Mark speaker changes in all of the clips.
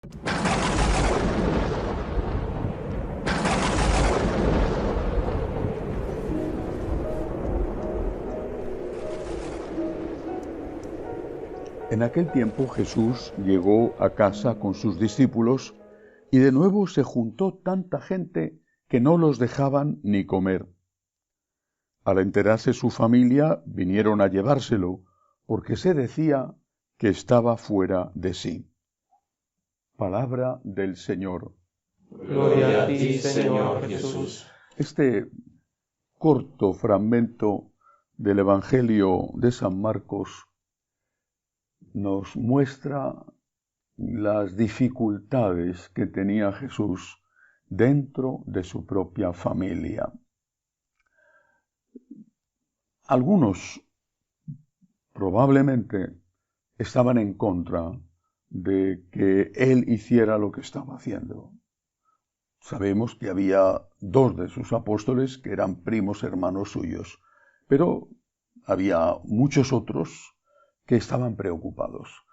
Speaker 1: En aquel tiempo Jesús llegó a casa con sus discípulos y de nuevo se juntó tanta gente que no los dejaban ni comer. Al enterarse su familia, vinieron a llevárselo, porque se decía que estaba fuera de sí. Palabra del Señor.
Speaker 2: Gloria a ti, Señor Jesús.
Speaker 1: Este corto fragmento del Evangelio de San Marcos nos muestra las dificultades que tenía Jesús dentro de su propia familia. Algunos probablemente estaban en contra de que él hiciera lo que estaba haciendo. Sabemos que había 2 de sus apóstoles que eran primos hermanos suyos, pero había muchos otros que estaban preocupados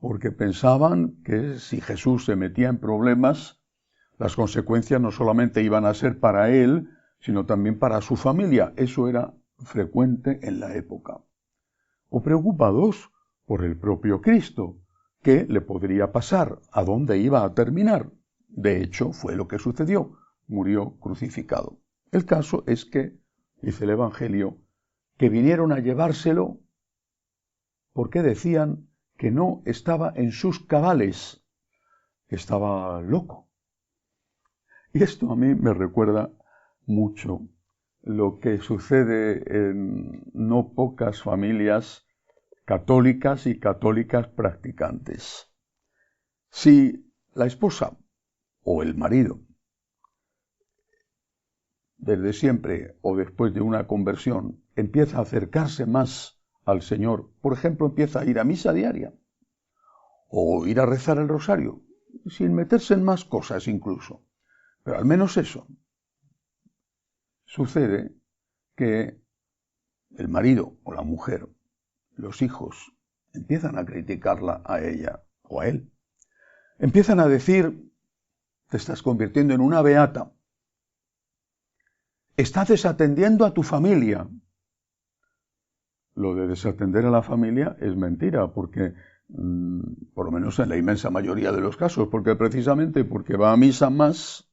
Speaker 1: porque pensaban que si Jesús se metía en problemas, las consecuencias no solamente iban a ser para él, sino también para su familia. Eso era frecuente en la época. O preocupados por el propio Cristo. ¿Qué le podría pasar? ¿A dónde iba a terminar? De hecho, fue lo que sucedió. Murió crucificado. El caso es que, dice el Evangelio, que vinieron a llevárselo porque decían que no estaba en sus cabales, que estaba loco. Y esto a mí me recuerda mucho lo que sucede en no pocas familias católicas y católicas practicantes. Si la esposa o el marido, desde siempre o después de una conversión, empieza a acercarse más al Señor, por ejemplo, empieza a ir a misa diaria o ir a rezar el rosario, sin meterse en más cosas incluso, pero al menos eso, sucede que el marido o la mujer, los hijos, empiezan a criticarla a ella o a él. Empiezan a decir, te estás convirtiendo en una beata, estás desatendiendo a tu familia. Lo de desatender a la familia es mentira, porque, por lo menos en la inmensa mayoría de los casos, porque precisamente porque va a misa más,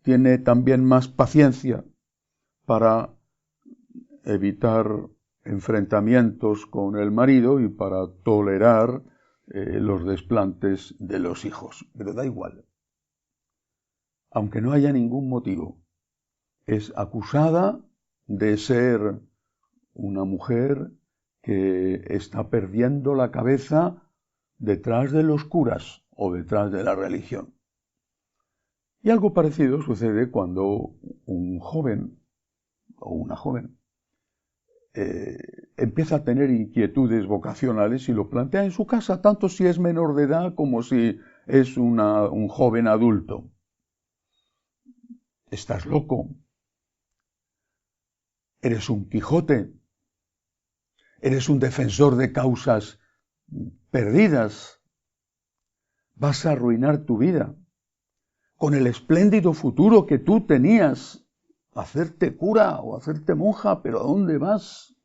Speaker 1: tiene también más paciencia para evitar enfrentamientos con el marido y para tolerar los desplantes de los hijos. Pero da igual. Aunque no haya ningún motivo, es acusada de ser una mujer que está perdiendo la cabeza detrás de los curas o detrás de la religión. Y algo parecido sucede cuando un joven o una joven empieza a tener inquietudes vocacionales y lo plantea en su casa, tanto si es menor de edad como si es un joven adulto. ¿Estás loco? ¿Eres un Quijote? ¿Eres un defensor de causas perdidas? ¿Vas a arruinar tu vida con el espléndido futuro que tú tenías? Hacerte cura o hacerte monja, pero ¿a dónde vas?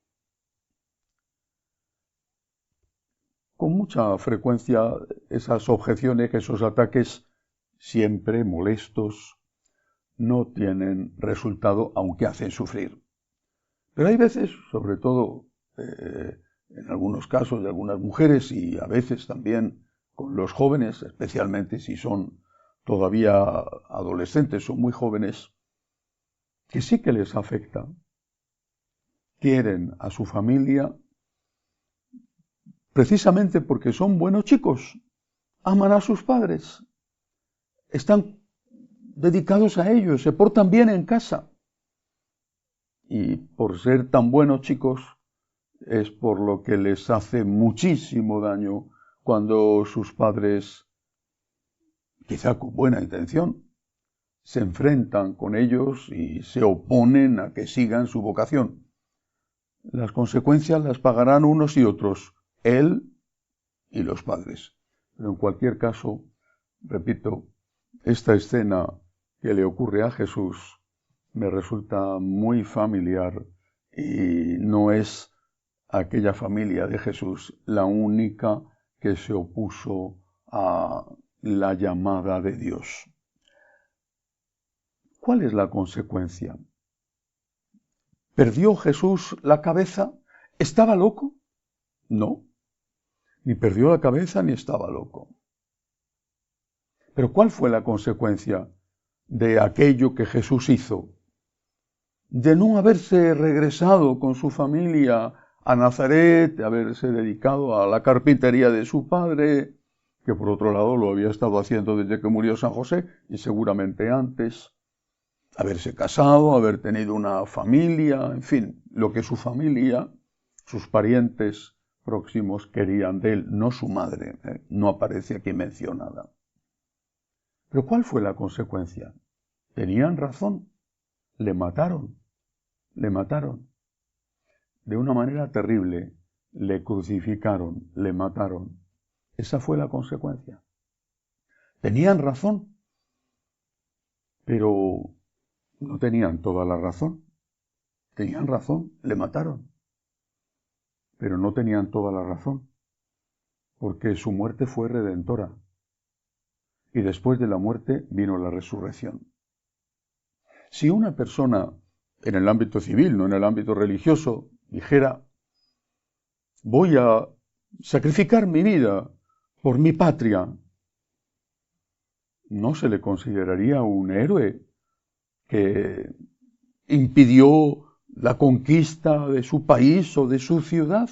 Speaker 1: Con mucha frecuencia esas objeciones, esos ataques siempre molestos, no tienen resultado, aunque hacen sufrir. Pero hay veces, sobre todo en algunos casos de algunas mujeres y a veces también con los jóvenes, especialmente si son todavía adolescentes o muy jóvenes, que sí que les afecta. Quieren a su familia precisamente porque son buenos chicos, aman a sus padres, están dedicados a ellos, se portan bien en casa. Y por ser tan buenos chicos es por lo que les hace muchísimo daño cuando sus padres, quizá con buena intención, se enfrentan con ellos y se oponen a que sigan su vocación. Las consecuencias las pagarán unos y otros, él y los padres. Pero en cualquier caso, repito, esta escena que le ocurre a Jesús me resulta muy familiar y no es aquella familia de Jesús la única que se opuso a la llamada de Dios. ¿Cuál es la consecuencia? ¿Perdió Jesús la cabeza? ¿Estaba loco? No, ni perdió la cabeza ni estaba loco. Pero ¿cuál fue la consecuencia de aquello que Jesús hizo? De no haberse regresado con su familia a Nazaret, de haberse dedicado a la carpintería de su padre, que por otro lado lo había estado haciendo desde que murió San José y seguramente antes, haberse casado, haber tenido una familia, en fin, lo que su familia, sus parientes próximos querían de él, no su madre, no aparece aquí mencionada. Pero ¿cuál fue la consecuencia? Tenían razón, le mataron. De una manera terrible, le crucificaron, le mataron. Esa fue la consecuencia. Tenían razón, pero no tenían toda la razón. Tenían razón, le mataron, pero no tenían toda la razón, porque su muerte fue redentora. Y después de la muerte vino la resurrección. Si una persona en el ámbito civil, no en el ámbito religioso, dijera, voy a sacrificar mi vida por mi patria, no se le consideraría un héroe que impidió la conquista de su país o de su ciudad.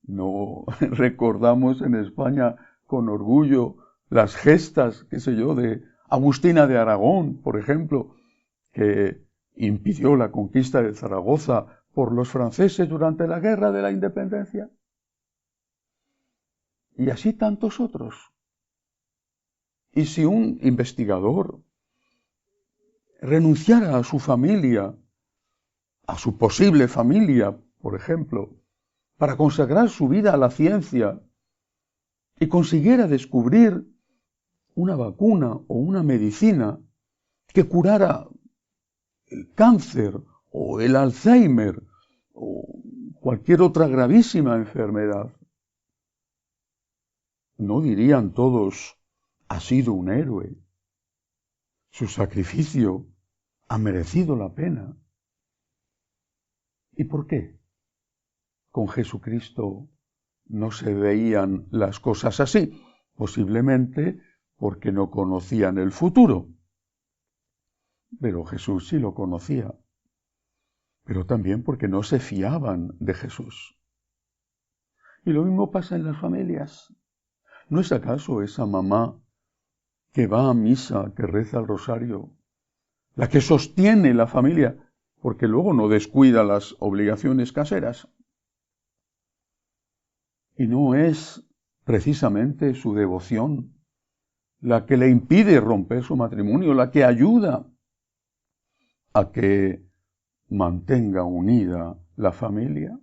Speaker 1: No recordamos en España con orgullo las gestas, qué sé yo, de Agustina de Aragón, por ejemplo, que impidió la conquista de Zaragoza por los franceses durante la Guerra de la Independencia. Y así tantos otros. Y si un investigador renunciara a su familia, a su posible familia, por ejemplo, para consagrar su vida a la ciencia y consiguiera descubrir una vacuna o una medicina que curara el cáncer o el Alzheimer o cualquier otra gravísima enfermedad, no dirían todos, ha sido un héroe, su sacrificio ha merecido la pena. ¿Y por qué? Con Jesucristo no se veían las cosas así, posiblemente porque no conocían el futuro. Pero Jesús sí lo conocía, pero también porque no se fiaban de Jesús. Y lo mismo pasa en las familias. ¿No es acaso esa mamá que va a misa, que reza el rosario, la que sostiene la familia, porque luego no descuida las obligaciones caseras? Y no es precisamente su devoción la que le impide romper su matrimonio, la que ayuda a que mantenga unida la familia.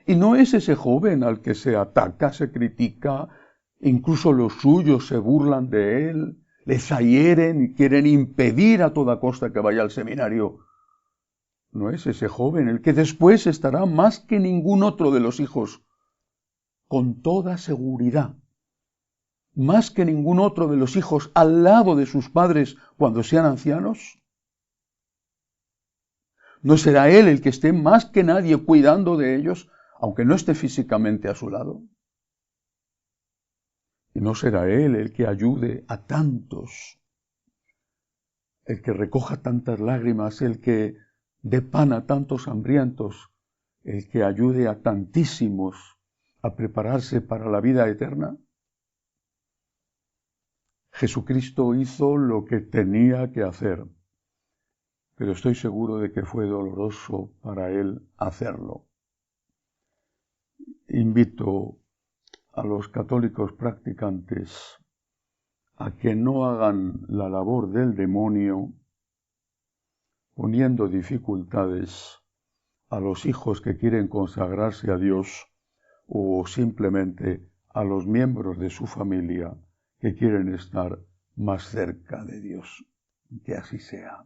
Speaker 1: Y no es ese joven al que se ataca, se critica, incluso los suyos se burlan de él, le zahieren y quieren impedir a toda costa que vaya al seminario. No es ese joven el que después estará más que ningún otro de los hijos, con toda seguridad, más que ningún otro de los hijos al lado de sus padres cuando sean ancianos. ¿No será él el que esté más que nadie cuidando de ellos, aunque no esté físicamente a su lado? ¿Y no será él el que ayude a tantos, el que recoja tantas lágrimas, el que dé pan a tantos hambrientos, el que ayude a tantísimos a prepararse para la vida eterna? Jesucristo hizo lo que tenía que hacer, pero estoy seguro de que fue doloroso para él hacerlo. Invito a los católicos practicantes a que no hagan la labor del demonio poniendo dificultades a los hijos que quieren consagrarse a Dios o simplemente a los miembros de su familia que quieren estar más cerca de Dios. Que así sea.